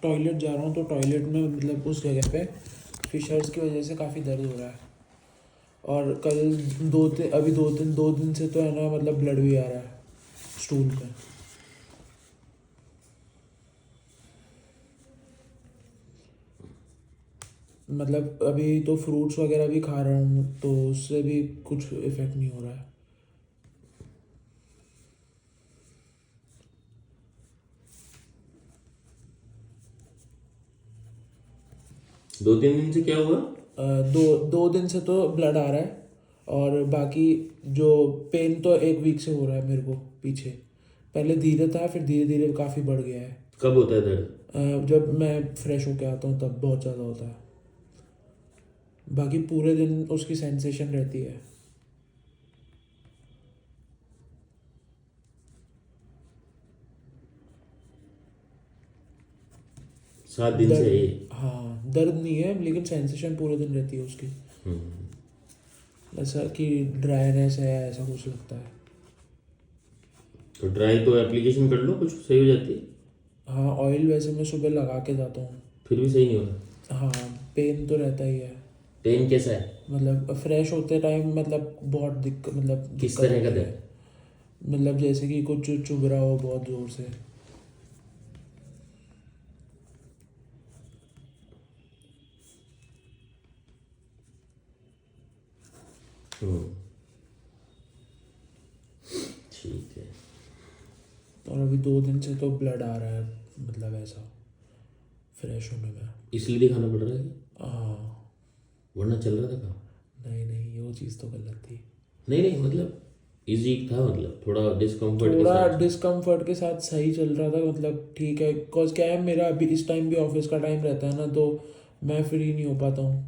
Toilet जा रहा हूँ तो टॉयलेट में मतलब उस जगह पे फिशर्स की वजह से काफ़ी दर्द हो रहा है। और कल अभी 2 दिन से तो है ना, मतलब ब्लड भी आ रहा है स्टूल पे। मतलब अभी तो फ्रूट्स वगैरह भी खा रहा हूँ तो उससे भी कुछ इफ़ेक्ट नहीं हो रहा है। दो तीन दिन से क्या हुआ? दो दिन से तो ब्लड आ रहा है, और बाकी जो पेन तो 1 वीक से हो रहा है मेरे को पीछे। पहले धीरे था, फिर धीरे धीरे काफ़ी बढ़ गया है। कब होता है दर्द? जब मैं फ्रेश होके आता हूँ तब बहुत ज़्यादा होता है। बाकी पूरे दिन उसकी सेंसेशन रहती है। 7 दिन से है ये? दर्द, हाँ दर्द नहीं है लेकिन सेंसेशन पूरे दिन रहती है उसकी। ऐसा कि ड्राईनेस है, ऐसा कुछ लगता है। तो ड्राई तो एप्लीकेशन कर लो, कुछ सही हो जाती है। हाँ ऑयल वैसे मैं सुबह लगा के जाता हूँ। फिर भी सही नहीं हो रहा? हाँ पेन तो रहता ही है। पेन कैसा है? मतलब फ्रेश होते टाइम मतलब बहुत किस दिक्कत तरह का होती है। दर्द? मतलब जैसे कि कुछ चुभ रहा हो बहुत ज़ोर से। ठीक है। और अभी 2 दिन से तो ब्लड आ रहा है, मतलब ऐसा फ्रेश होने में। इसलिए दिखाना पड़ रहा है क्या? हाँ। वरना चल रहा था काम? नहीं नहीं, वो चीज़ तो गलत थी। नहीं नहीं, मतलब इजी था, मतलब थोड़ा डिस्कम्फर्ट के थोड़ा साथ? डिस्कम्फर्ट के साथ सही चल रहा था, मतलब ठीक है। बिकॉज क्या है, मेरा अभी इस टाइम भी ऑफिस का टाइम रहता है ना, तो मैं फ्री नहीं हो पाता हूँ।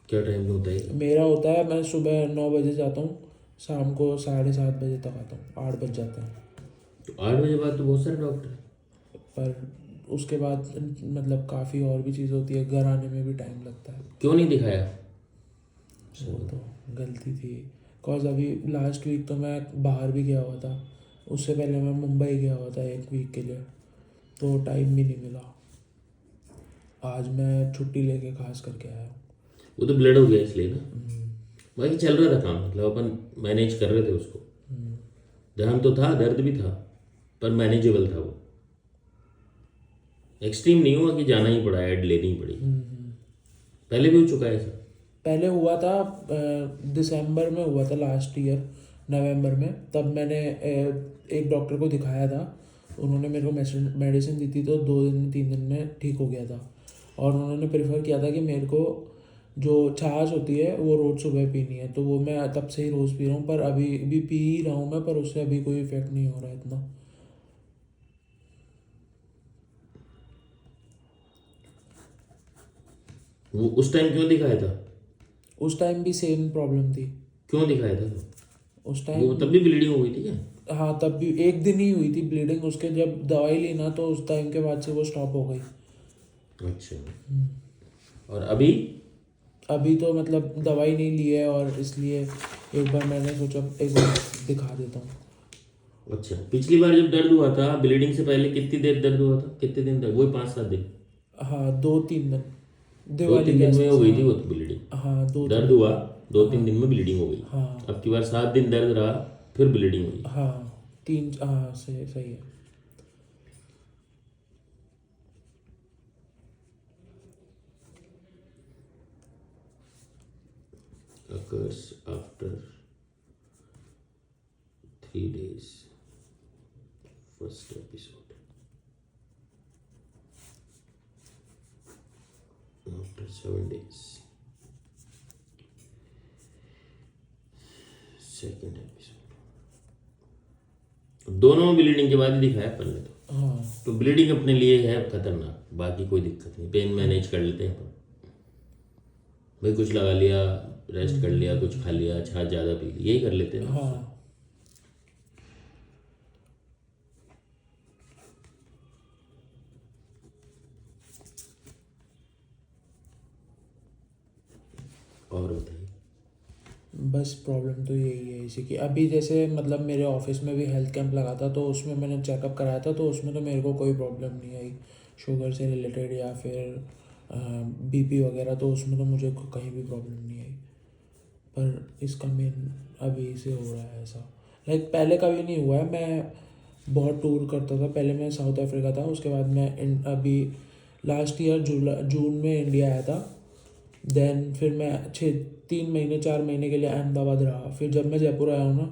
क्या टाइम में होता है? मेरा होता है, मैं सुबह 9 बजे जाता हूँ, शाम को 7:30 बजे तक आता हूँ, 8 बज जाते हैं। तो 8 बजे बाद तो बहुत सारे डॉक्टर हैं। पर उसके बाद मतलब काफ़ी और भी चीज़ होती है, घर आने में भी टाइम लगता है। क्यों नहीं दिखाया? वो तो गलती थी। बिकॉज अभी लास्ट वीक तो मैं बाहर भी गया हुआ था, उससे पहले मैं मुंबई गया हुआ था 1 वीक के लिए, तो टाइम भी नहीं मिला। आज मैं छुट्टी लेके खास करके आया हूँ। वो तो ब्लड हो गया इसलिए ना। बाकी चल रहा था काम, मतलब अपन मैनेज कर रहे थे उसको। ध्यान तो था, दर्द भी था, पर मैनेजेबल था वो। एक्सट्रीम नहीं हुआ कि जाना ही पड़ा, ऐड लेनी ही पड़ी। पहले भी हो चुका है ऐसा? पहले हुआ था, दिसंबर में हुआ था लास्ट ईयर, नवंबर में। तब मैंने एक डॉक्टर को दिखाया था, उन्होंने मेरे को मेडिसिन दी थी, तो 2 दिन 3 दिन में ठीक हो गया था। और उन्होंने प्रेफर किया था कि मेरे को जो छाछ होती है वो रोज़ सुबह पीनी है, तो वो मैं तब से ही रोज़ पी रहा हूँ। पर अभी भी पी ही रहा हूँ मैं, पर उससे अभी कोई इफेक्ट नहीं हो रहा है इतना। वो उस टाइम क्यों दिखाया था? उस टाइम भी सेम प्रॉब्लम थी। क्यों दिखाया था उस वो टाइम, तब भी ब्लीडिंग हो गई थी क्या? हाँ तब भी 1 दिन ही हुई थी ब्लीडिंग, उसके जब दवाई ली ना तो उस टाइम के बाद से वो स्टॉप हो गई। अच्छा। और अभी? अभी तो मतलब दवाई नहीं ली है, और इसलिए एक बार मैंने सोचा एक बार दिखा देता हूँ। अच्छा, पिछली बार जब दर्द हुआ था ब्लीडिंग से पहले कितनी देर दर्द हुआ था, कितने दिन तक? वही 5-7 दिन? हाँ 2-3 दिन, दो दिवाली तीन के दिन में हो आसपास। गई थी हाँ वो तो ब्लीडिंग? हाँ, 2-3 दर्द दिन हुआ, में। दो हाँ तीन दिन में ब्लीडिंग हो गई। हाँ अब की बार 7 दिन दर्द रहा, फिर ब्लीडिंग हुई। हाँ, तीन, हाँ सही सही है। occurs after 3 days, first episode, after 7 days, second episode। दोनों में ब्लीडिंग के बाद ही दिखाया अपन ने हाँ तो ब्लीडिंग अपने लिए है खतरनाक, बाकी कोई दिक्कत नहीं, पेन मैनेज कर लेते हैं अपन। भाई कुछ लगा लिया, रेस्ट कर लिया, कुछ खा लिया, छाछ ज़्यादा पी ली, यही कर लेते हैं ना। हाँ। और बताइए। बस प्रॉब्लम तो यही है इसी की। अभी जैसे मतलब मेरे ऑफिस में भी हेल्थ कैंप लगा था, तो उसमें मैंने चेकअप कराया था, तो उसमें तो मेरे को कोई प्रॉब्लम नहीं आई शुगर से रिलेटेड या फिर बीपी वगैरह, तो उसमें तो मुझे कहीं भी प्रॉब्लम नहीं आई। पर इसका मेन अभी से हो रहा है ऐसा। लाइक पहले कभी नहीं हुआ है, मैं बहुत टूर करता था। पहले मैं साउथ अफ्रीका था, उसके बाद मैं अभी लास्ट ईयर जून में इंडिया आया था। देन फिर मैं 3 महीने 4 महीने के लिए अहमदाबाद रहा। फिर जब मैं जयपुर आया हूँ ना,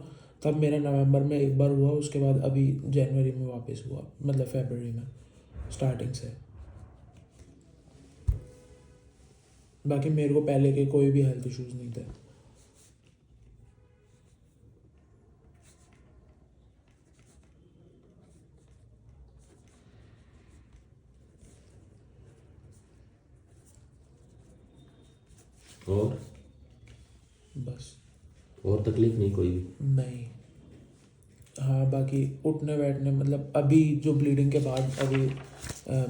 तब मेरा नवंबर में एक बार हुआ, उसके बाद अभी जनवरी में वापस हुआ, मतलब फरवरी में स्टार्टिंग से। बाकी मेरे को पहले के कोई भी हेल्थ इश्यूज नहीं थे। और बस। और तकलीफ नहीं कोई भी? नहीं। हाँ, बाकी उठने बैठने मतलब अभी जो ब्लीडिंग के बाद अभी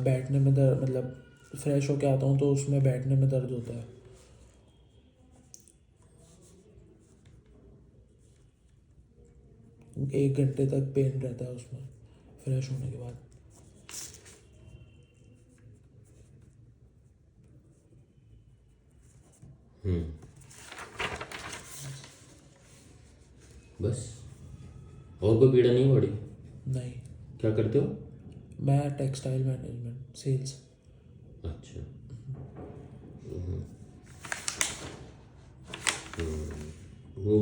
बैठने में दर्द, मतलब फ्रेश होके आता हूँ तो उसमें बैठने में दर्द होता है। 1 घंटे तक पेन रहता है उसमें फ्रेश होने के बाद। हम्म। बस, और कोई पीड़ा नहीं बॉडी? नहीं। क्या करते हो? मैं टेक्सटाइल मैनेजमेंट सेल्स। अच्छा। हम्म। वो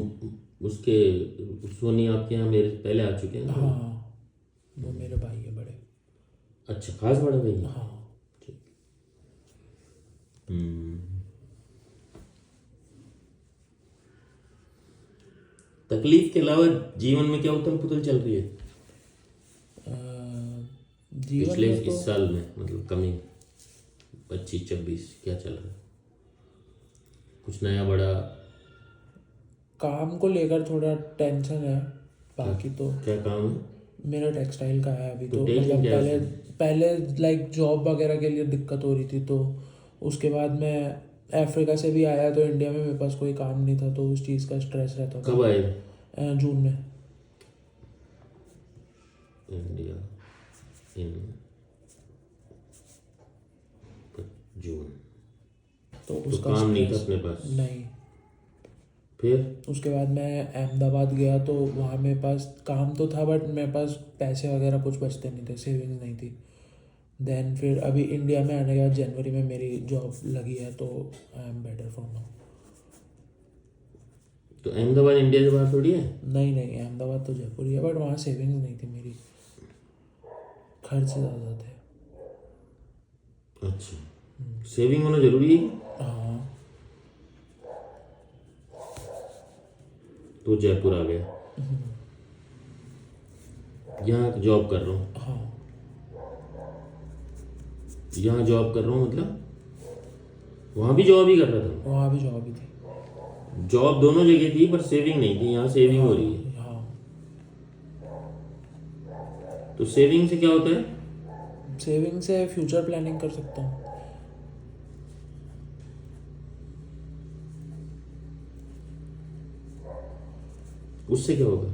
उसके सोनी आपके यहाँ मेरे पहले आ चुके हैं ना? हाँ, वो मेरे भाई है बड़े। अच्छा, खास बड़ा भाई है? हाँ। ठीक। हम्म। तकलीफ के अलावा जीवन में क्या उथल पुथल चल रही है जीवन पिछले में तो इस साल में, मतलब कमी 25-26 क्या चल रहा है? कुछ नया बड़ा? काम को लेकर थोड़ा टेंशन है। बाकी तो क्या काम है? मेरा टेक्सटाइल का है अभी तो तो। टेंशन मतलब क्या है पहले उसमें? पहले लाइक जॉब वगैरह के लिए दिक्कत हो रही थी, तो उसके बाद मैं अफ्रीका से भी आया, तो इंडिया में मेरे पास कोई काम नहीं था, तो उस चीज़ का स्ट्रेस रहता था। कब आए जून में। इंडिया? इन जून? तो तो उसका काम नहीं था स्ट्रेस अपने पास? नहीं। फिर? उसके बाद मैं अहमदाबाद गया, तो वहाँ मेरे पास काम तो था, बट मेरे पास पैसे वगैरह कुछ बचते नहीं थे, सेविंग्स नहीं थी। देन फिर अभी इंडिया में आने के बाद जनवरी में मेरी जॉब लगी है, तो I am better from now. तो अहमदाबाद इंडिया से बाहर थोड़ी है? नहीं नहीं, अहमदाबाद तो जयपुर ही है, बट वहाँ सेविंग्स नहीं थी मेरी, खर्च ज़्यादा थे। अच्छा, सेविंग होना जरूरी है। हाँ। तो जयपुर आ गया, यहाँ जॉब कर रहा हूँ। हाँ। यहाँ जॉब कर रहा हूँ मतलब वहाँ भी जॉब ही कर रहा था? वहाँ भी जॉब ही थी। जॉब दोनों जगह थी पर सेविंग नहीं थी, यहाँ सेविंग हो रही है। हाँ। तो सेविंग से क्या होता है? सेविंग से फ्यूचर प्लानिंग कर सकता हूँ। उससे क्या होगा?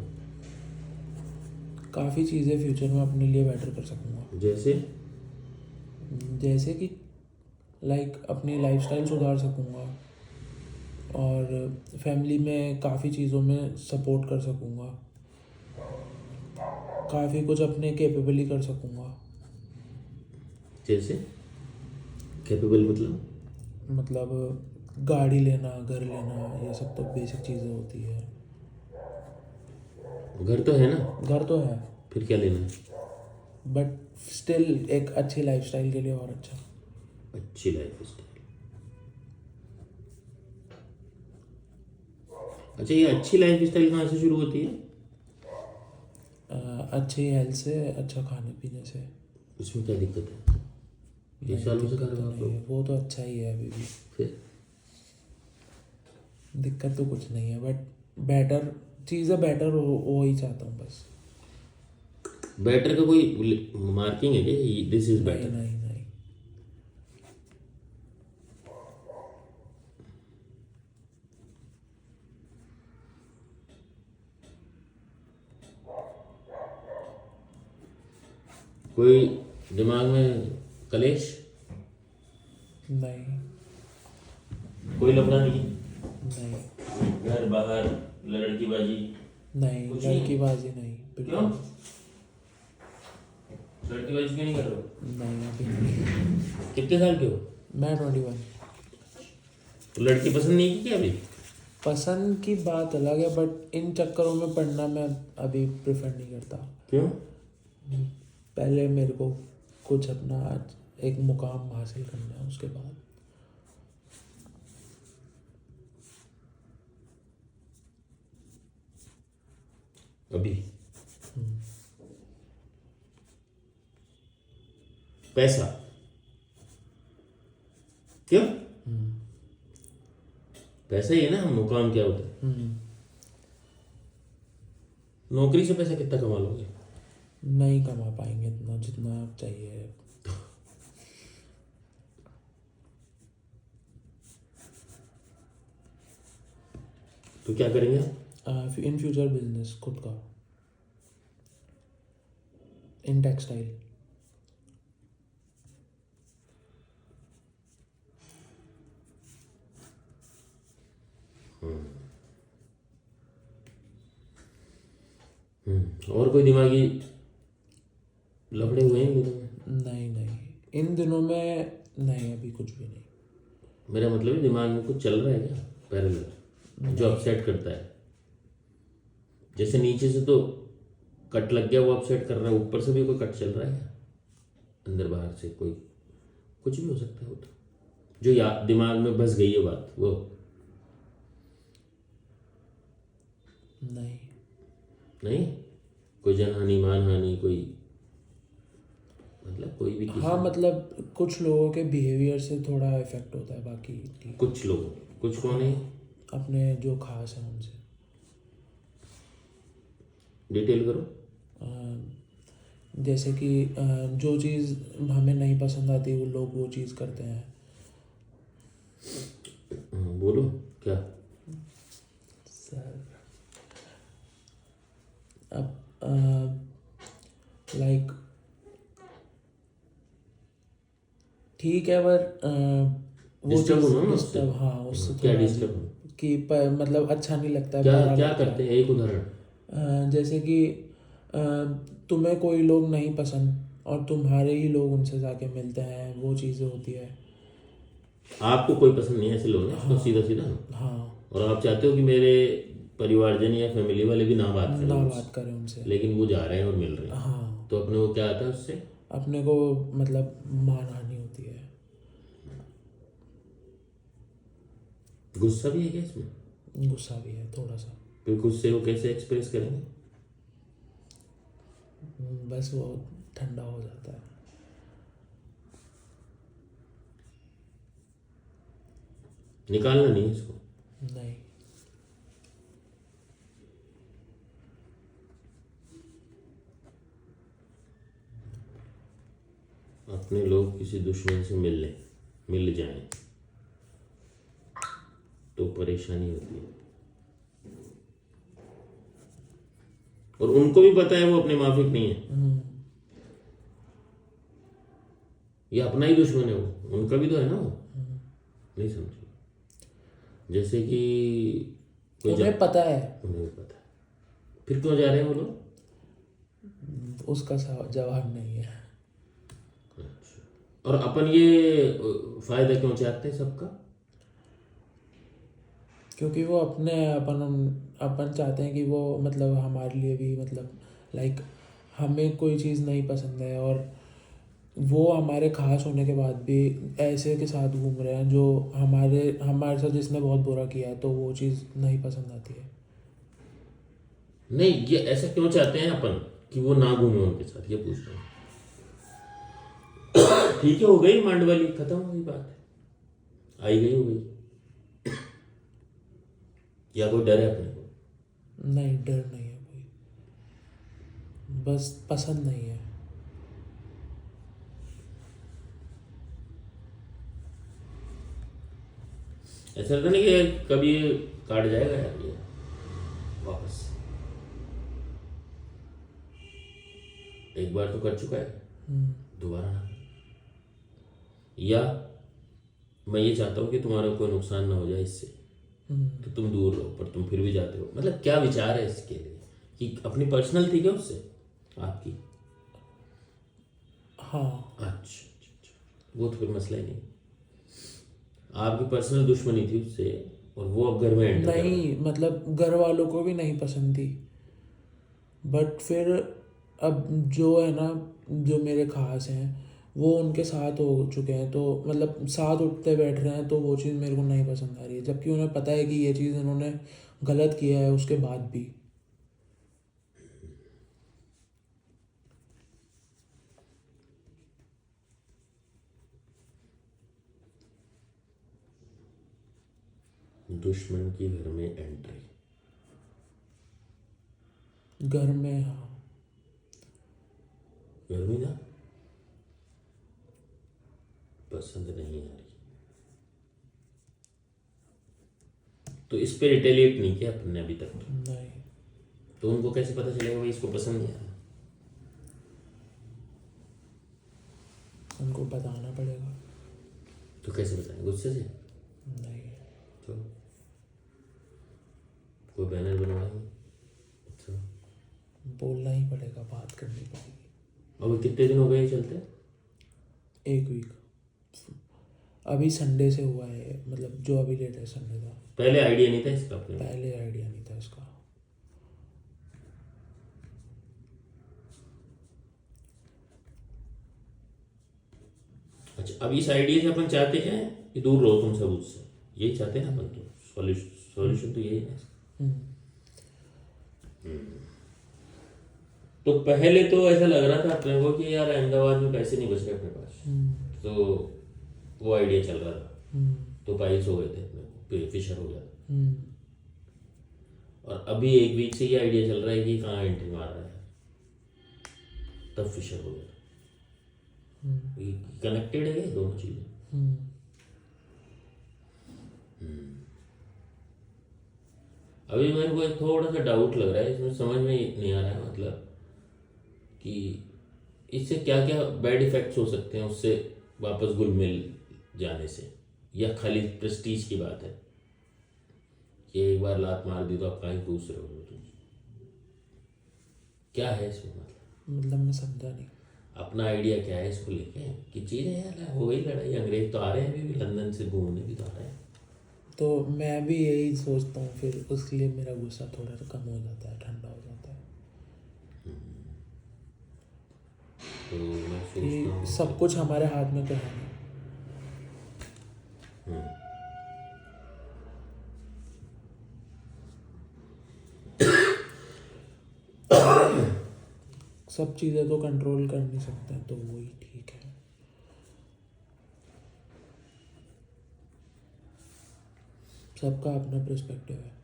काफ़ी चीज़ें फ्यूचर में अपने लिए बेटर कर सकूँगा। जैसे कि लाइक अपनी लाइफस्टाइल सुधार सकूँगा, और फैमिली में काफ़ी चीज़ों में सपोर्ट कर सकूँगा, काफ़ी कुछ अपने केपेबली कर सकूँगा। जैसे कैपेबल मतलब गाड़ी लेना, घर लेना, ये सब तो बेसिक चीज़ें होती है। घर तो है ना? घर तो है, फिर क्या लेना है? बट स्टिल एक अच्छी लाइफस्टाइल के लिए और अच्छा। अच्छी लाइफ स्टाइल। अच्छा, ये अच्छी लाइफ स्टाइल कहाँ से शुरू होती है? अच्छी हेल्थ से, अच्छा खाने पीने से। इसमें क्या दिक्कत है? ये नहीं, सालों से कर दिक्कत रहे तो हो आप नहीं है, लोग? वो तो अच्छा ही है अभी भी। फिर दिक्कत तो कुछ नहीं है, बट बेटर चीज़ें बेटर हो ही चाहता हूँ बस। बेटर का कोई मार्किंग है क्या? दिस इज नहीं बेटर? नहीं नहीं। कोई दिमाग में कलेश, नहीं कोई लफड़ा नहीं, नहीं घर बाहर लड़कीबाजी? नहीं, कुछ नहीं? लड़कीबाजी नहीं, क्यों? बिल्कुल लड़कीबाजी क्यों नहीं कर रहे हो? नहीं, अभी नहीं। कितने साल के हो? मैं 21। तो लड़की पसंद नहीं की क्या अभी? पसंद की बात अलग है, बट इन चक्करों में पढ़ना मैं अभी प्रेफर नहीं करता। क्यों? पहले मेरे को कुछ अपना एक मुकाम हासिल करना है, उसके बाद। अभी पैसा क्यों? पैसा ही है ना, मुकाम क्या होता है? नौकरी से पैसा कितना कमा लोगे? नहीं कमा पाएंगे इतना जितना आप चाहिए। तो क्या करेंगे? इन फ्यूचर बिजनेस खुद का, इन टेक्सटाइल। और कोई दिमागी लफड़े हुए हैं इन दिनों में? नहीं नहीं, इन दिनों में नहीं, अभी कुछ भी नहीं। मेरा मतलब है दिमाग में कुछ चल रहा है क्या पैरेलल जो अपसेट करता है? जैसे नीचे से तो कट लग गया वो अपसेट कर रहा है, ऊपर से भी कोई कट चल रहा है क्या? अंदर बाहर से कोई कुछ भी हो सकता है वो तो, जो याद दिमाग में बस गई है बात वो। नहीं नहीं कोई जनहानि मानहानि कोई, मतलब कोई भी किसी हाँ, मतलब कुछ लोगों के बिहेवियर से थोड़ा इफेक्ट होता है, बाकी ठीक। कुछ लोग, कुछ कौन है? अपने जो खास हैं उनसे। डिटेल करो। जैसे कि जो चीज़ हमें नहीं पसंद आती वो लोग वो चीज़ करते हैं। बोलो क्या? सर अब लाइक ठीक है, पर वो Disturb चीज़ हो ना उससे? डिस्टर्ब, हाँ उससे क्या थोड़ा डिस्टर्ब हो? कि मतलब अच्छा नहीं लगता है, क्या बुरा क्या लगता है। करते हैं, एक उदाहरण। जैसे कि तुम्हें कोई लोग नहीं पसंद और तुम्हारे ही लोग उनसे जाके मिलते हैं, वो चीज़ें होती है। आपको कोई पसंद नहीं है ऐसे लोग हैं, हाँ सीधा सीधा। हाँ, और आप चाहते हो कि मेरे परिवारजन या फैमिली वाले भी ना बात करें ना उनसे, बात करें उनसे। लेकिन वो जा रहे हैं और मिल रहे हैं, हाँ, तो अपने को क्या आता है उससे? अपने को मतलब मानहानि होती है। गुस्सा भी है क्या इसमें? गुस्सा भी है थोड़ा सा। फिर गुस्से को कैसे एक्सप्रेस करेंगे? बस वो ठंडा हो जाता है। निकालना नहीं है इसको। नहीं, अपने लोग किसी दुश्मन से मिल जाएं तो परेशानी होती है, और उनको भी पता है वो अपने माफिक नहीं है, ये अपना ही दुश्मन है, वो उनका भी तो है ना वो। नहीं समझे? जैसे कि उन्हें पता है। उन्हें भी पता है, फिर क्यों जा रहे हैं वो लोग? उसका जवाब नहीं है। अच्छा, और अपन ये फायदा क्यों चाहते हैं सबका? क्योंकि वो अपन चाहते हैं कि वो मतलब हमारे लिए भी मतलब लाइक हमें कोई चीज़ नहीं पसंद है और वो हमारे खास होने के बाद भी ऐसे के साथ घूम रहे हैं जो हमारे साथ जिसने बहुत बुरा किया है, तो वो चीज़ नहीं पसंद आती है। नहीं, ये ऐसा क्यों चाहते हैं अपन कि वो ना घूमे उनके साथ, ये पूछ रहा हूँ। ठीक है, हो गई मांड वाली, खत्म हो गई बात, आई गई हो गई, या कोई डर है अपने को? नहीं, डर नहीं है कोई, बस पसंद नहीं है। ऐसा लगता नहीं कि कभी काट जाएगा यार ये वापस? एक बार तो कर चुका है। दोबारा ना करें। या मैं ये चाहता हूँ कि तुम्हारा कोई नुकसान ना हो जाए इससे, तो तुम दूर रहो, पर तुम फिर भी जाते हो। मतलब क्या विचार है इसके लिए कि अपनी पर्सनल थी क्या उससे आपकी? हाँ। अच्छा, वो तो फिर मसला ही नहीं। आपकी पर्सनल दुश्मनी थी उससे और वो अब घर में एंटर कर रहा है। नहीं, मतलब घर वालों को भी नहीं पसंद थी, बट फिर अब जो है ना, जो मेरे खास हैं वो उनके साथ हो चुके हैं, तो मतलब साथ उठते बैठ रहे हैं, तो वो चीज़ मेरे को नहीं पसंद आ रही है, जबकि उन्हें पता है कि ये चीज़ इन्होंने गलत किया है उसके बाद भी। दुश्मन की घर में एंट्री। घर में, हाँ। घर में ना पसंद नहीं आ रही, तो इस पे रिटेलिएट नहीं किया अपने अभी तक। नहीं, तो उनको कैसे पता चलेगा भाई इसको पसंद नहीं आ रहा? उनको बताना पड़ेगा। तो कैसे बताएं? गुस्से से? नहीं, तो कोई बैनर बनवाएंगे? अच्छा, बोलना ही पड़ेगा, बात करनी पड़ेगी। अब कितने दिन हो गए ये चलते? 1 वीक। अभी संडे से हुआ है, मतलब जो अभी लेटेस्ट संडे था। पहले आइडिया नहीं था इसका अपने को? पहले आइडिया नहीं था इसका। अच्छा, अब इस आइडिया से अपन चाहते क्या है कि दूर रहो तुम सब उससे, यही चाहते हैं ना अपन तो। सॉल्यूशन तो यही है इसका। तो पहले तो ऐसा लग रहा था अपने को कि यार अहमदाबाद में पैसे नहीं बच रहे अपने पास, तो वो आइडिया चल रहा था, तो पाइल्स हो गए थे अपने को, फिशर हो गया था। और अभी 1 वीक से ये आइडिया चल रहा है कि कहाँ एंट्री मार रहा है, तब फिशर हो गया। कनेक्टेड है ये दोनों चीजें? अभी मेरे को एक थोड़ा सा डाउट लग रहा है इसमें, समझ में नहीं आ रहा है मतलब कि इससे क्या क्या बैड इफेक्ट्स हो सकते हैं उससे वापस घुल मिल जाने से, या खाली प्रेस्टीज की बात है कि एक बार लात मार दी तो आप कहीं पूछ रहे हो तुम? क्या है इसमें मतलब मैं समझा नहीं। अपना आइडिया क्या है इसको लेके कि चीज़ें यार हो गई लड़ाई, अंग्रेज तो आ रहे हैं अभी भी लंदन से घूमने भी तो आ रहे हैं। तो मैं भी यही सोचता हूँ, फिर उसके लिए मेरा गुस्सा थोड़ा सा कम हो जाता है, ठंडा हो जाता है तो मैं सोचता हूँ कि सब कुछ हमारे हाथ में तो है नहीं। सब चीज़ें तो कंट्रोल कर नहीं सकते हैं, तो वही ठीक है। सबका अपना पर्सपेक्टिव है।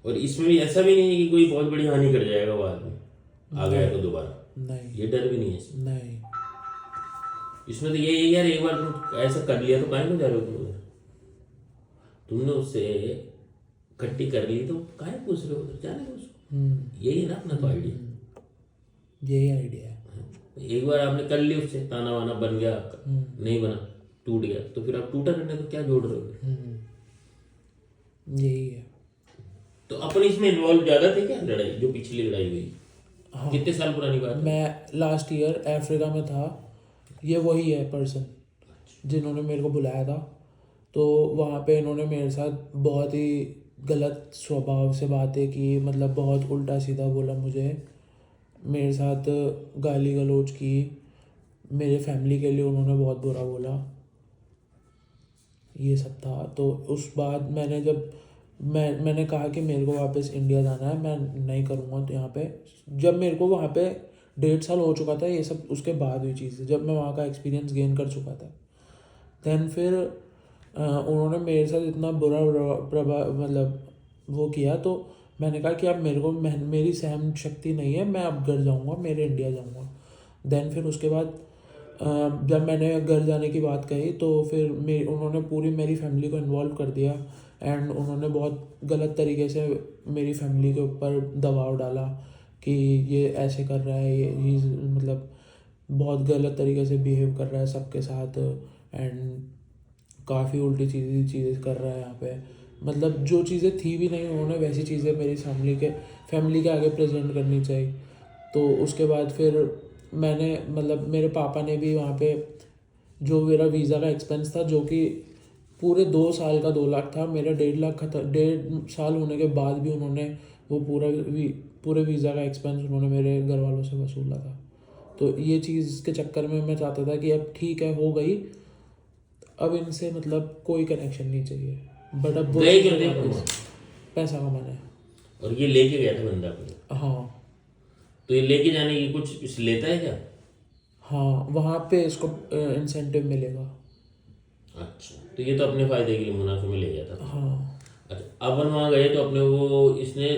और इसमें भी ऐसा भी नहीं है कि कोई बहुत बड़ी हानि कर जाएगा वो आदमी आ गया तो दोबारा, नहीं, ये डर भी नहीं है इसमें। नहीं। इसमें तो ये है यार, एक बार तुम ऐसा कर लिया तो काहे को जा रहे हो तुम उधर? तुमने उससे इकट्ठी कर ली तो काहे पूछ रहे हो उधर, जाने दो उसको। यही है ना अपना तो आइडिया। यही आइडिया है। एक बार आपने कर ली उससे, ताना वाना बन गया आपका, नहीं बना, टूट गया, तो फिर आप टूटा करने तो क्या जोड़ रहे हो? यही है। तो अपन इसमें इन्वॉल्व ज्यादा थे क्या? लड़ाई जो पिछली लड़ाई हुई, हाँ, कितने साल पुरानी बात है? मैं लास्ट ईयर अफ्रीका में था। ये वही है पर्सन जिन्होंने मेरे को बुलाया था। तो वहाँ पे इन्होंने मेरे साथ बहुत ही गलत स्वभाव से बातें की, मतलब बहुत उल्टा सीधा बोला मुझे, मेरे साथ गाली गलौज की, मेरे फैमिली के लिए उन्होंने बहुत बुरा बोला, ये सब था। तो उस बाद मैंने जब मैंने कहा कि मेरे को वापस इंडिया जाना है, मैं नहीं करूँगा तो यहाँ पे। जब मेरे को वहाँ पे 1.5 साल हो चुका था, ये सब उसके बाद हुई चीज़, जब मैं वहाँ का एक्सपीरियंस गेन कर चुका था। दैन फिर उन्होंने मेरे साथ इतना बुरा प्रभाव मतलब वो किया, तो मैंने कहा कि अब मेरी सहन शक्ति नहीं है, मैं अब घर जाऊँगा, मेरे इंडिया जाऊँगा। दैन फिर उसके बाद जब मैंने घर जाने की बात कही तो फिर उन्होंने पूरी मेरी फैमिली को इन्वॉल्व कर दिया एंड उन्होंने बहुत गलत तरीके से मेरी फैमिली के ऊपर दबाव डाला कि ये ऐसे कर रहा है, ये मतलब बहुत गलत तरीके से बिहेव कर रहा है सबके साथ एंड काफ़ी उल्टी चीज़ें कर रहा है यहाँ पे। मतलब जो चीज़ें थी भी नहीं, उन्होंने वैसी चीज़ें मेरी फैमिली के आगे प्रेजेंट करनी चाहिए। तो उसके बाद फिर मैंने मतलब मेरे पापा ने भी वहाँ पे जो मेरा वीज़ा का एक्सपेंस था, जो कि पूरे 2 साल का 2 लाख था, मेरा 1.5 लाख 1.5 साल होने के बाद भी उन्होंने वो पूरे वीज़ा का एक्सपेंस उन्होंने मेरे घर वालों से वसूला था। तो ये चीज़ के चक्कर में मैं चाहता था कि अब ठीक है, हो गई, अब इनसे मतलब कोई कनेक्शन नहीं चाहिए। बट अब गए क्यों थे अपन? पैसा कमाना है। और ये लेके गया था बंदा अपने? हाँ तो ये लेके जाने की कुछ इस लेता है क्या? हाँ, वहाँ पे इसको इंसेंटिव मिलेगा। अच्छा, तो ये तो अपने फायदे के लिए मुनाफे में ले गया था। हाँ अच्छा, अपन वहाँ गए तो अपने वो इसने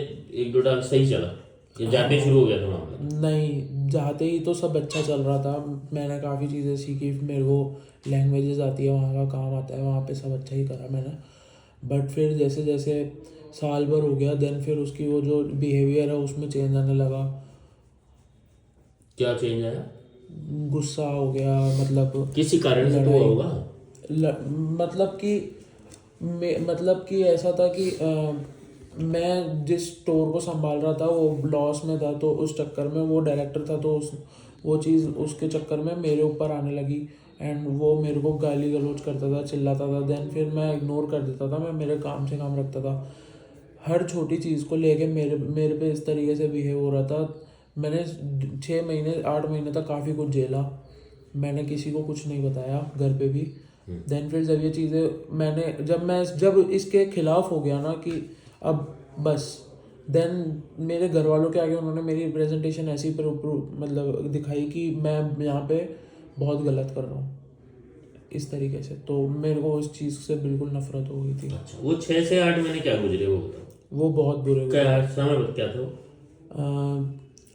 1-2 सही चला, ये जाते शुरू हो गया था मामला? नहीं, जाते ही तो सब अच्छा चल रहा था, मैंने काफ़ी चीज़ें सीखी, मेरे को लैंग्वेजेस आती है, वहाँ का काम आता है, वहाँ पे सब अच्छा ही करा मैंने। बट फिर जैसे जैसे साल भर हो गया, देन फिर उसकी वो जो बिहेवियर है उसमें चेंज आने लगा। क्या चेंज आया? गुस्सा हो गया, मतलब किसी कारण से तो हुआ होगा। मतलब कि ऐसा था कि मैं जिस स्टोर को संभाल रहा था वो लॉस में था, तो उस चक्कर में वो डायरेक्टर था, तो वो चीज़ उसके चक्कर में मेरे ऊपर आने लगी एंड वो मेरे को गाली गलौज करता था, चिल्लाता था। देन फिर मैं इग्नोर कर देता था, मैं मेरे काम से काम रखता था। हर छोटी चीज़ को लेके मेरे पे इस तरीके से बिहेव हो रहा था। मैंने 6 महीने 8 महीने तक काफ़ी कुछ झेला, मैंने किसी को कुछ नहीं बताया घर पे भी। देन फिर जब ये चीज़ें जब इसके खिलाफ हो गया ना कि अब बस, देन मेरे घर वालों के आगे उन्होंने मेरी प्रेजेंटेशन ऐसी मतलब दिखाई कि मैं यहाँ पे बहुत गलत कर रहा हूँ इस तरीके से। तो मेरे को उस चीज़ से बिल्कुल नफरत हो गई थी। अच्छा, वो 6 से 8 महीने क्या गुजरे वो बताओ? वो बहुत बुरे हुए। क्या समय क्या था वो?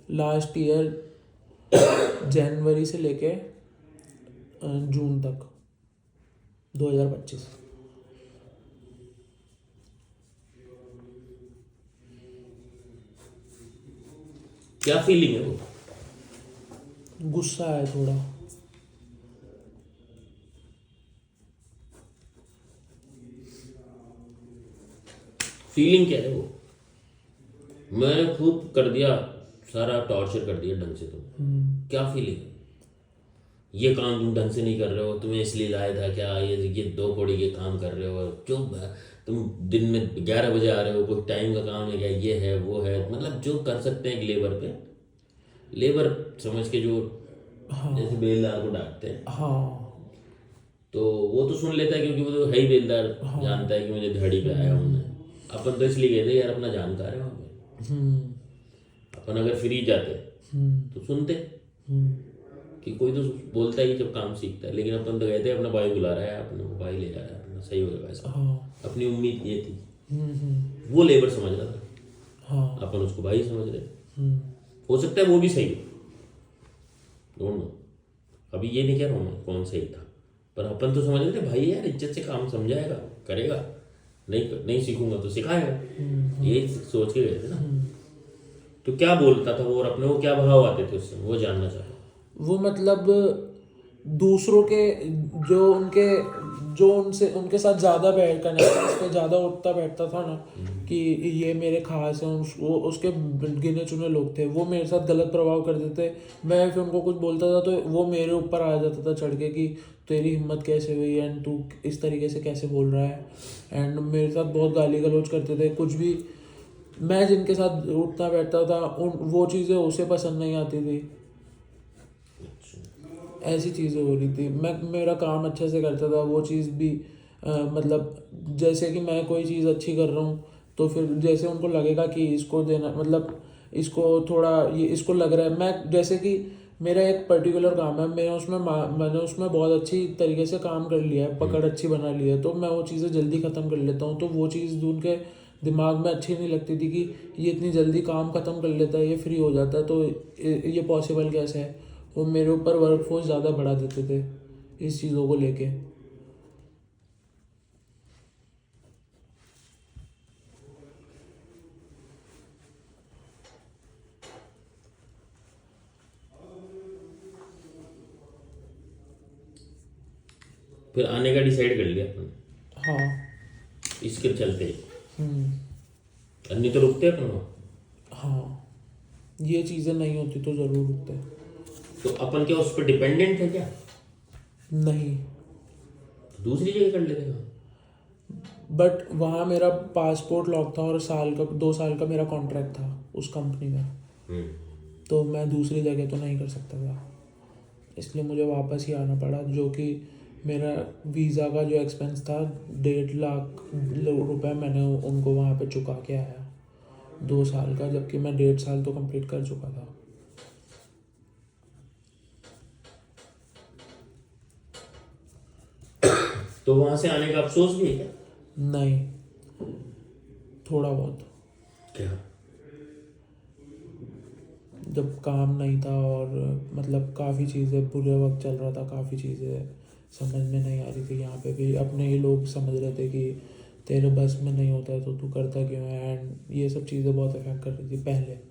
लास्ट ईयर जनवरी से लेके जून तक 2025। क्या फीलिंग है वो? गुस्सा है थोड़ा। फीलिंग क्या है वो? मैंने खूब कर दिया, सारा टॉर्चर कर दिया ढंग से, तुम क्या फीलिंग है? ये काम तुम ढंग से नहीं कर रहे हो, तुम्हें इसलिए लाया था क्या? ये 2 कौड़ी के काम कर रहे हो, चुप है तुम, दिन में 11 बजे आ रहे हो, कोई टाइम का काम है क्या? ये है वो है, मतलब जो कर सकते हैं एक लेबर समझ के, जो जैसे बेलदार को डांटते हैं। हाँ तो वो तो सुन लेता है क्योंकि वो तो है ही बेलदार, जानता है कि मुझे दिहाड़ी पे आया हूँ मैं। अपन तो इसलिए गए थे यार, अपना जानकार है वहाँ पे। अपन अगर फ्री जाते तो सुनते कि कोई तो बोलता ही जब काम सीखता है, लेकिन अपन तो गए थे अपना भाई बुला रहा है, अपने को भाई ले जा रहा है, अपना सही हो जाएगा ऐसा। अपनी उम्मीद ये थी। वो लेबर समझ रहा था, अपन उसको भाई समझ रहे। हो सकता है वो भी सही हो, डोंट नो, अभी ये नहीं कह रहा हूँ मैं कौन सही था, पर अपन तो समझ रहे थे भाई यार इज्जत से काम समझाएगा, करेगा, नहीं सीखूंगा तो सिखाएगा, ये सोच के गए थे ना। तो क्या बोलता था वो, और अपने वो क्या भाव आते थे उससे, वो जानना चाहता। वो मतलब दूसरों के जो उनके साथ ज़्यादा कनेक्शन पे ज़्यादा उठता बैठता था ना, कि ये मेरे खास हैं, वो उसके गिने चुने लोग थे, वो मेरे साथ गलत प्रभाव कर देते। मैं फिर उनको कुछ बोलता था तो वो मेरे ऊपर आ जाता था चढ़ के कि तेरी हिम्मत कैसे हुई एंड तू इस तरीके से कैसे बोल रहा है, एंड मेरे साथ बहुत गाली गलौज करते थे। कुछ भी मैं जिनके साथ उठता बैठता था वो चीज़ें उसे पसंद नहीं आती थी, ऐसी चीज़ें हो रही थी। मेरा काम अच्छे से करता था, वो चीज़ भी मतलब जैसे कि मैं कोई चीज़ अच्छी कर रहा हूँ तो फिर जैसे उनको लगेगा कि इसको देना, मतलब इसको थोड़ा ये इसको लग रहा है, मैं जैसे कि मेरा एक पर्टिकुलर काम है, मैंने उसमें बहुत अच्छी तरीके से काम कर लिया है, पकड़ अच्छी बना ली है, तो मैं वो चीज़ें जल्दी ख़त्म कर लेता हूँ। तो वो चीज़ उनके दिमाग में अच्छी नहीं लगती थी कि ये इतनी जल्दी काम ख़त्म कर लेता है, ये फ्री हो जाता है, तो ये पॉसिबल कैसे है। वो मेरे ऊपर वर्कफोर्स ज़्यादा बढ़ा देते थे इस चीज़ों को लेके। फिर आने का डिसाइड कर लिया अपन हाँ। इसके चलते ही, हम्म। नहीं तो रुकते अपन वहाँ। हाँ, ये चीज़ें नहीं होती तो ज़रूर रुकते। तो अपन क्या उस पर डिपेंडेंट है क्या? नहीं, तो दूसरी जगह कर लेते हैं। बट वहाँ मेरा पासपोर्ट लॉक था और 2 साल का मेरा कॉन्ट्रैक्ट था उस कंपनी में, तो मैं दूसरी जगह तो नहीं कर सकता था, इसलिए मुझे वापस ही आना पड़ा। जो कि मेरा वीज़ा का जो एक्सपेंस था 1.5 लाख रुपए मैंने उनको वहाँ पे चुका के आया 2 साल का, जबकि मैं 1.5 साल तो कंप्लीट कर चुका था। तो वहां से आने का अफसोस भी है क्या? नहीं, थोड़ा बहुत। क्या? जब काम नहीं था और मतलब काफ़ी चीज़ें बुरे वक्त चल रहा था, काफ़ी चीज़ें समझ में नहीं आ रही थी। यहाँ पे भी अपने ही लोग समझ रहे थे कि तेरे बस में नहीं होता है तो तू करता क्यों है, एंड ये सब चीज़ें बहुत अफेक्ट कर रही थी पहले।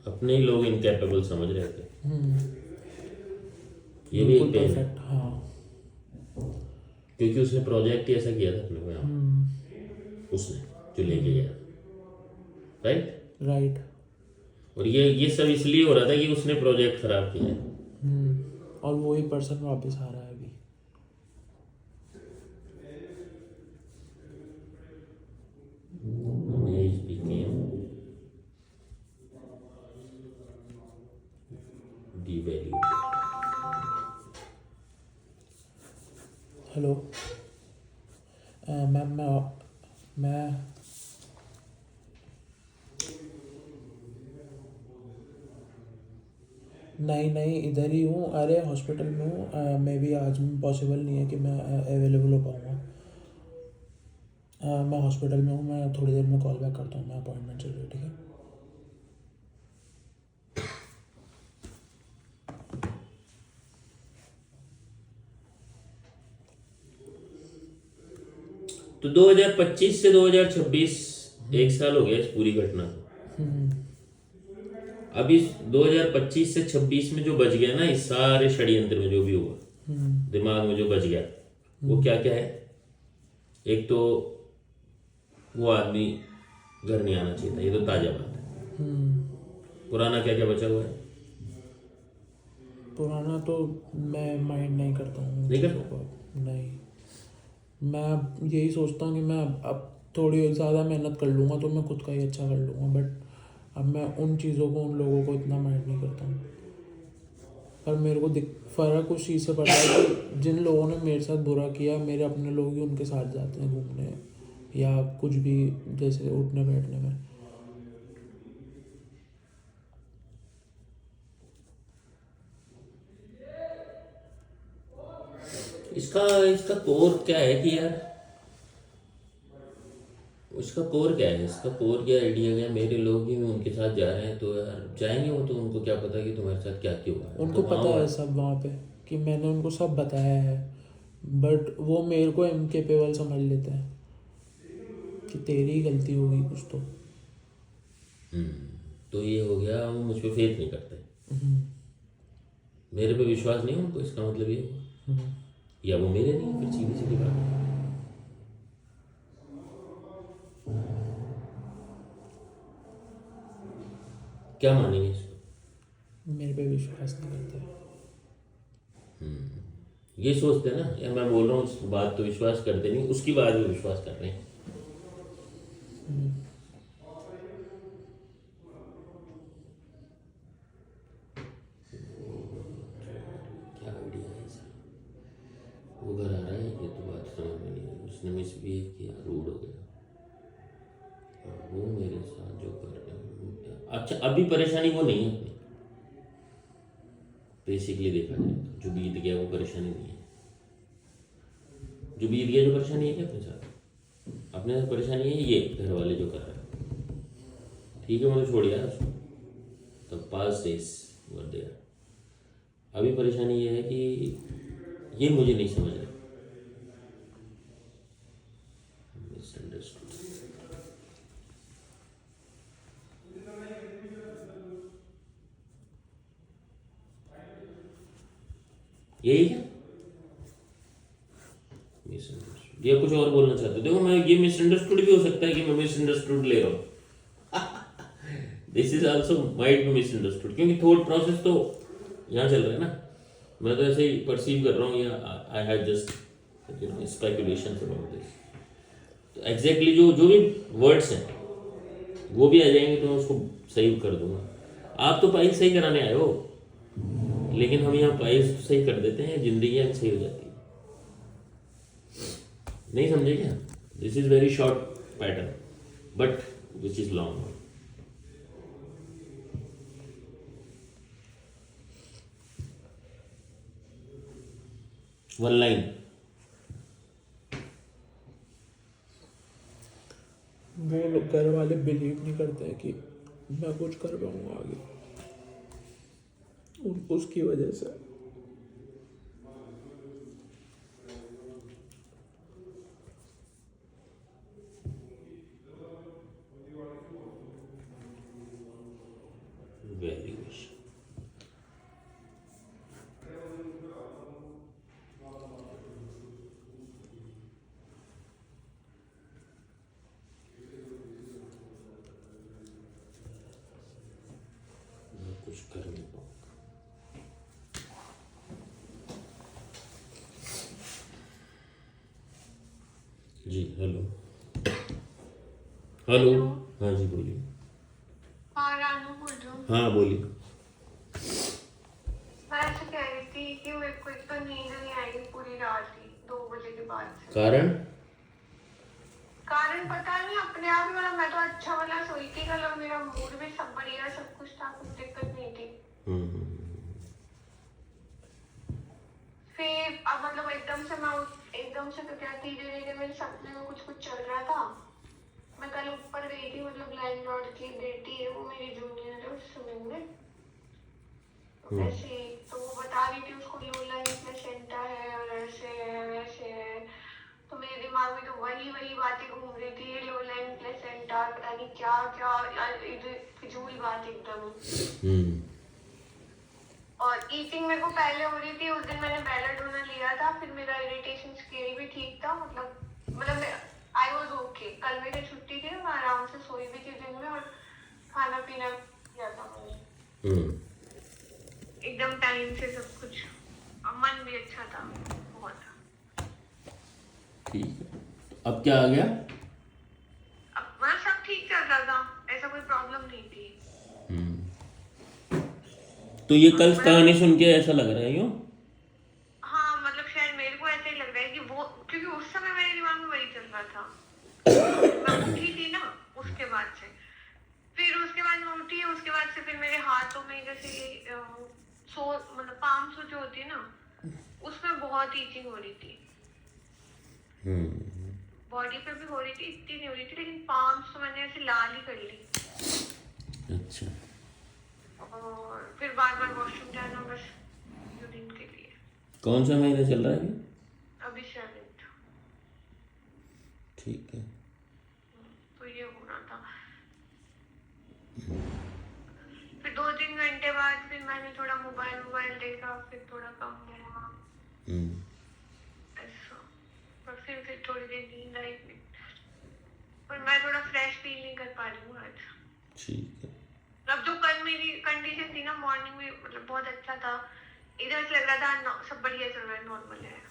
अपने ही लोग इनकैपेबल समझ रहे थे, हम्म, ये भी एक बिल्कुल पेन है। परफेक्ट। हाँ। क्योंकि उसने प्रोजेक्ट ही ऐसा किया था अपने को यहाँ, उसने जो लेके गया, राइट। राइट। और ये सब इसलिए हो रहा था कि उसने प्रोजेक्ट खराब किया है। और वही पर्सन वापस आ रहा है अभी। Image became devalued. Hello ma'am, मैं नहीं इधर ही हूँ। अरे हॉस्पिटल में हूँ। मैं भी आज पॉसिबल नहीं है कि मैं अवेलेबल हो पाऊँगा। मैं हॉस्पिटल में हूँ। मैं थोड़ी देर में कॉल बैक करता हूँ। मैं अपॉइंटमेंट चल रही है, ठीक है। तो 2025 से 2026 एक साल हो गया इस पूरी घटना को। अब इस 2025 से 26 में जो बच गया ना, इस सारे षड्यंत्र में जो भी हुआ, दिमाग में जो बच गया, वो क्या क्या है? एक तो वो आदमी घर नहीं आना चाहिए था, ये तो ताजा बात है। पुराना क्या क्या बचा हुआ है? पुराना तो मैं माइंड नहीं करता हूँ नहीं चीज़ों करता? को। नहीं, मैं यही सोचता हूँ कि मैं अब थोड़ी ज़्यादा मेहनत कर लूँगा तो मैं खुद का ही अच्छा कर लूँगा, बट अब मैं उन चीज़ों को, उन लोगों को इतना माइंड नहीं करता हूँ। पर मेरे को फ़र्क उस चीज़ से पड़ता है कि जिन लोगों ने मेरे साथ बुरा किया, मेरे अपने लोग ही उनके साथ जाते हैं घूमने या कुछ भी, जैसे उठने बैठने में। इसका इसका कोर क्या है कि यार, उसका कोर क्या है? इसका कोर क्या आइडिया क्या? मेरे लोग ही उनके साथ जा रहे हैं तो यार जाएंगे वो, तो उनको क्या पता कि तुम्हारे साथ क्या क्यों हुआ है? उनको तो वहाँ पता हुआ है है। सब वहाँ पे कि मैंने उनको सब बताया है, बट वो मेरे को इनकेपेबल समझ लेते हैं कि तेरी ही गलती होगी कुछ तो। तो ये हो गया, वो मुझ पर फेथ नहीं करते, मेरे पे विश्वास नहीं है उनको, इसका मतलब ये हुआ। या वो मेरे नहीं, फिर सीधी सीधी बात है। क्या मानेंगे इसको? मेरे पे विश्वास नहीं करते। ये सोचते हैं ना यार, मैं बोल रहा हूँ उस बात तो विश्वास करते नहीं, उसकी बात भी विश्वास कर रहे हैं। क्या आइडिया है इसका? वो घर आ रहा है, ये तो बात समझ में नहीं आई। उसने मिसबिहेव किया, रूड हो गया। वो मेरे साथ जो कर रहे हैं, अच्छा अभी परेशानी वो नहीं है अपनी, बेसिकली देखा जाए तो जो बीत गया वो परेशानी नहीं है। जो बीत गया जो परेशानी है क्या अपने साथ, अपने साथ परेशानी है ये घर वाले जो कर रहे हैं, ठीक है मैंने छोड़ दिया उसको, तब पास डेज वर देयर। अभी परेशानी ये है कि ये मुझे नहीं समझ रहा, मिसअंडरस्टूड। यही क्या मिसअंडरस्टूड, या कुछ और बोलना चाहते हो? देखो मैं ये मिसअंडरस्टूड भी हो सकता है कि मैं मिसअंडरस्टूड ले रहा हूँ, this is also might be misunderstood, क्योंकि थॉट प्रोसेस तो यहाँ चल रहा है ना, मैं तो ऐसे ही परसीव कर रहा हूँ, या I have just speculation about this. तो एग्जैक्टली जो भी वर्ड्स हैं वो भी आ जाएंगे तो मैं उसको सही कर दूंगा। आप तो पाइल सही कराने आए हो, लेकिन हम यहाँ पाइल सही कर देते हैं, जिंदगी हम सही हो जाती है। नहीं समझे क्या? This is very short pattern but which is long. One line, वो लोग घर वाले बिलीव नहीं करते हैं कि मैं कुछ कर पाऊंगा आगे, उसकी वजह से। Very wish. कुछ कर नहीं पाऊंगा। जी हेलो। हेलो। हाँ जी बोलिए। हाँ रानू बोल रही हूँ। हाँ बोलिए। मैं ऐसे कह रही थी कि मेरे को एक तो नींद नहीं आई पूरी रात ही 2 बजे के बाद से। कारण पता नहीं, अपने आप ही मैं तो अच्छा वाला सोई थी कल, और मेरा मूड भी सब बढ़िया, सब कुछ था, कुछ दिक्कत नहीं थी। फिर अब मतलब एकदम से तो क्या, धीरे धीरे मेरे सपने में कुछ कुछ चल रहा था। मैं कल ऊपर गई थी, मतलब लैंडलॉर्ड की बेटी है, वो मेरी जूनियर है उस स्विमिंग में, ऐसे तो वो बता रही थी उसको लो लाइन प्लेसेंटा है और ऐसे है वैसे है। तो मेरे दिमाग में तो वही बातें घूम रही थी, लो लाइन प्लेसेंटा, पता नहीं क्या क्या यार, फिजूल बात एकदम। और ईटिंग मेरे को पहले हो रही थी, उस दिन मैंने बेलाडोना लिया था, फिर मेरा इरिटेशन स्केल भी ठीक था, मतलब आई वॉज ओके। कल मेरी छुट्टी थी, मैं आराम से सोई भी थी दिन में, और खाना पीना किया था मैंने एकदम टाइम से सब कुछ, और मन भी अच्छा था बहुत। ठीक है, अब क्या आ गया? अब मतलब सब ठीक चल रहा था, ऐसा कोई प्रॉब्लम नहीं थी। तो ये कल कहानी सुन के ऐसा लग रहा है यूँ? हाँ मतलब शायद मेरे को ऐसा ही लग रहा है कि वो, क्योंकि उस समय मेरे दिमाग में वही चल रहा था। मैं उठी थी ना उसके बाद से, फिर उसके बाद मैं उठी, उसके बाद से फिर मेरे हाथों में जैसे मतलब पाम्स जो होती है ना, उसमें बहुत ईचिंग हो रही थी। बॉडी पे भी हो रही थी, इतनी नहीं हो रही थी, लेकिन पाम्स तो मैंने ऐसे लाल ही कर ली। अच्छा। और फिर बार बार वॉशरूम जाना, बस 2 दिन के लिए। कौन सा महीना चल रहा है? अभी 7th। ठीक है। तो ये हो रहा था। फिर 2-3 घंटे बाद फिर मैंने थोड़ा मोबाइल देखा, फिर थोड़ा कम हुआ ऐसा, पर फिर थोड़ी देर नींद आई, पर मैं थोड़ा फ्रेश फील नहीं कर पा रही हूँ आज। ठीक है। अब जो कल मेरी कंडीशन थी ना, मॉर्निंग में मतलब बहुत अच्छा था, इधर से लग रहा था सब बढ़िया चल रहा है, नॉर्मल है।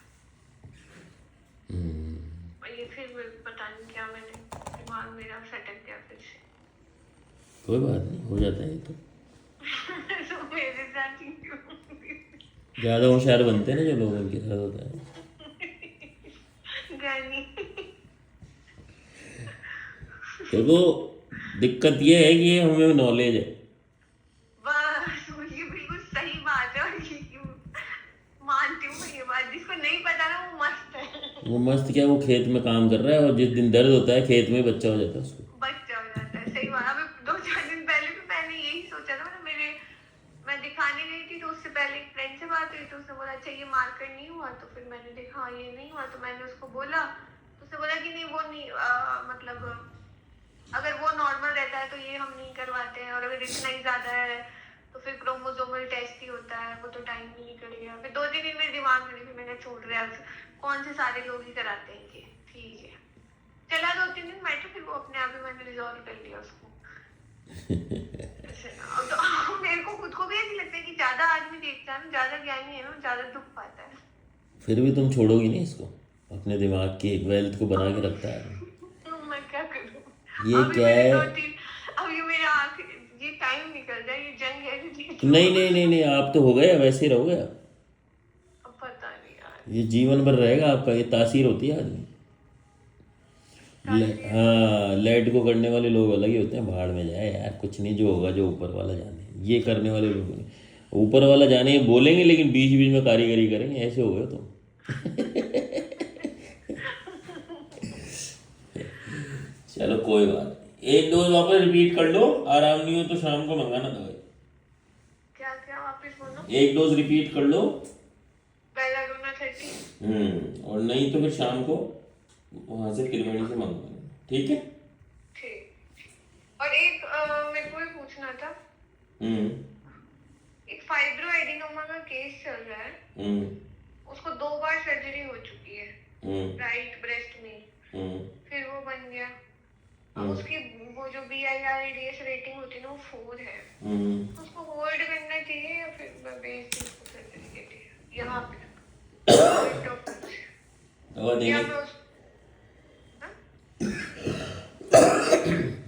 ये फिर पता नहीं क्या, मैंने दिमाग मेरा सटक गया फिर से। कोई बात नहीं, हो जाता है तो। तो मेरे साथ ही क्यों? ज़्यादा होशियार बनते हैं ना जो लोग, उनके साथ होता है। गानी। देखो दिक्कत ये है कि ये हमें नॉलेज है। बस ये बिल्कुल सही बात है, और मानती हूँ मैं ये बात, जिसको नहीं पता ना वो मस्त है। वो मस्त क्या, वो खेत में काम कर रहा है और जिस दिन दर्द होता है खेत में बच्चा हो जाता है उसको। बच्चा हो जाता है, सही बात। अभी 2-4 दिन पहले भी मैंने यही सोचा था, मतलब मैं दिखाने गई थी, तो उससे पहले एक फ्रेंड से बात हुई, तो उसने बोला अच्छा ये मार्कर नहीं हुआ, तो फिर मैंने देखा हाँ, ये नहीं हुआ, तो मैंने उसको बोला, तो उसने बोला कि नहीं वो नहीं, मतलब अगर वो नॉर्मल रहता है तो ये हम नहीं करवाते हैं, और अगर इतना ही ज्यादा है तो फिर क्रोमोसोमल टेस्ट ही होता है, वो तो टाइम ही निकलेगा। फिर 2-3 दिन मेरे दिमाग में नहीं, फिर मैंने छोड़ दिया, कौन से सारे लोग ही कराते हैं ये, ठीक है। चला 2-3 दिन मैटर, फिर वो अपने आप ही मैंने रिजॉल्व कर लिया उसको। अब तो मेरे को खुद को भी ऐसी लगता है कि ज्यादा आदमी देखता है ना, ज्यादा ज्ञानी है ना, ज्यादा दुख पाता है। फिर भी तुम छोड़ोगी नहीं इसको, अपने दिमाग की वेल्थ को बना के रखता है। तो मैं क्या करूं? ये अभी क्या मेरे है? 2-3, अब ये मेरा आखिर, ये टाइम निकल जाए, ये जंग है जो जीत नहीं लूं। नहीं नहीं नहीं, आप तो हो गए, वैसे ही रहोगे आप। अब पता नहीं यार। ये जीवन भर रहेगा आपका, ये तासीर होती है आदमी। तासीर हाँ, लेट को करने वाले लोग अलग ही होते हैं, भाड़ में जाए यार, कुछ नहीं, जो होगा जो ऊपर वाला जाने। ये करने वाले लोग नहीं, ऊपर वाला जाने, ये बोलेंगे लेकिन बीच बीच में कारीगरी करेंगे, ऐसे हो गए तुम। चलो कोई बात नहीं, एक डोज वापस रिपीट कर लो, आराम नहीं हो तो शाम को मंगाना दवाई। क्या क्या वापस बोलो? एक डोज रिपीट कर लो। बेलाडोना 30। और नहीं तो फिर शाम को वहां से त्रिवेणी से मंगवाना, ठीक है? ठीक। और एक मेरे को भी पूछना था, हम्म। एक फाइब्रो एडिनोमा का केस चल रहा है, हम्म। उसको 2 बार सर्जरी हो चुकी है हम्म। राइट ब्रेस्ट में, हम्म। फिर वो बन गया। अब उसकी वो जो BIR-ADS रेटिंग होती है ना, वो 4 है। हम्म। उसको होल्ड करना चाहिए या फिर मैं भेज दूँ उसको सर्जरी के लिए यहाँ पे डॉक्टर से, दवा या देने मैं उस हाँ?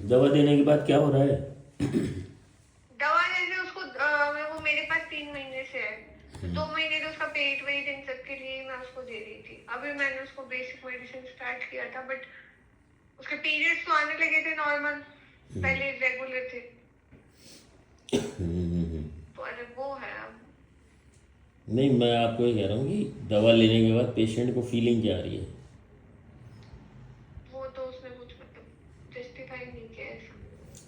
दवा देने के बाद क्या हो रहा है? दवा जैसे उसको वो मेरे पास 3 महीने से है, तो 2 महीने तो उसका पेट वेट इन सब के लिए मैं उसको दे रही थी। अभी मैंने उसको बेसिक मेडिसिन स्टार्ट किया था, बट उसके पीरियड्स तो आने लगे थे नॉर्मल, पहले रेगुलर थे, तो अरे वो है अब। नहीं, मैं आपको ये कह रहा हूँ कि दवा लेने के बाद पेशेंट को फीलिंग क्या आ रही है? वो तो उसने कुछ मतलब जस्टिफाई नहीं किया ऐसा।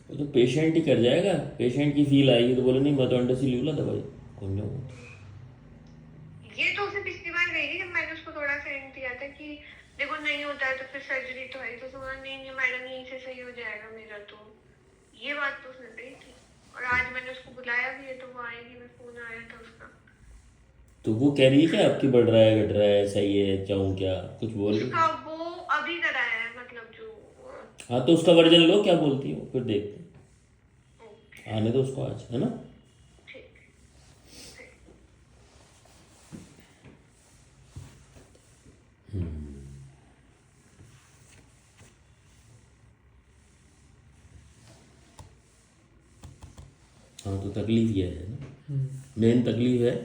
वो तो पेशेंट ही कर जाएगा, पेशेंट की फील आएगी तो बोले नहीं मैं तो अंडर से लूला दवाई कौन जाऊँ। ये तो उसने पिछली बार गई थी जब मैंने उसको थोड़ा सा हिंट दिया था कि देखो नहीं होता है तो फिर सर्जरी तो है, तो उसने बोला नहीं नहीं मैडम यहीं से सही हो जाएगा मेरा, तो ये बात तो उसने कही थी। और आज मैंने उसको बुलाया भी है, तो वो आएगी, मैं फोन आया था उसका। तो वो कह रही है कि आपकी बढ़ रहा है घट रहा है सही है जाऊँ क्या, कुछ बोल रही उसका है? वो अभी कराया है, मतलब जो हाँ तो उसका वर्जन लो, क्या बोलती हो फिर देखते ओके, हैं। आने दो उसको आज, है ना? ठीक है। हाँ तो तकलीफ ये है ना, मेन तकलीफ है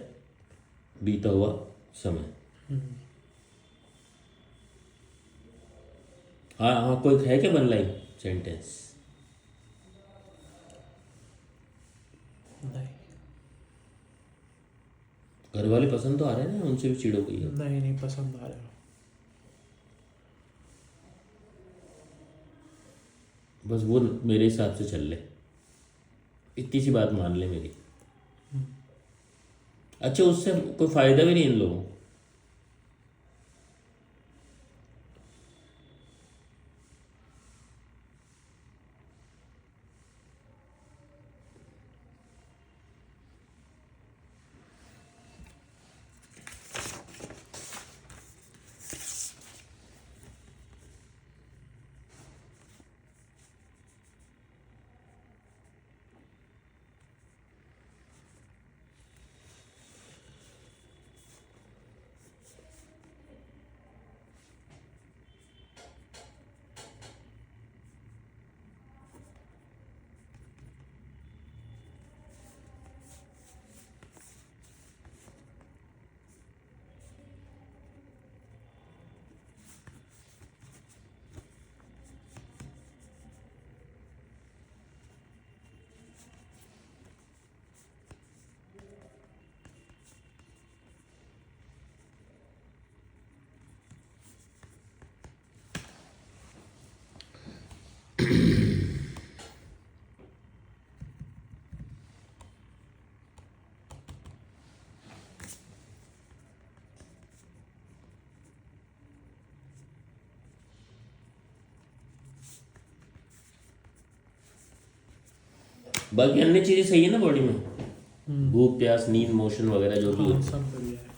बीता हुआ समय। हाँ हाँ, कोई है क्या वन लाइन सेंटेंस? नहीं घर वाले पसंद तो आ रहे हैं ना, उनसे भी चिढ़ो गई है। नहीं नहीं पसंद आ रहा। बस वो मेरे हिसाब से चल ले, इतनी सी बात मान ले मेरी। अच्छा, उससे कोई फायदा भी नहीं इन लोगों को। बाकी अन्य चीज़ें सही है ना बॉडी में, भूख प्यास नींद मोशन वगैरह जो भी है। हाँ सब बढ़िया है।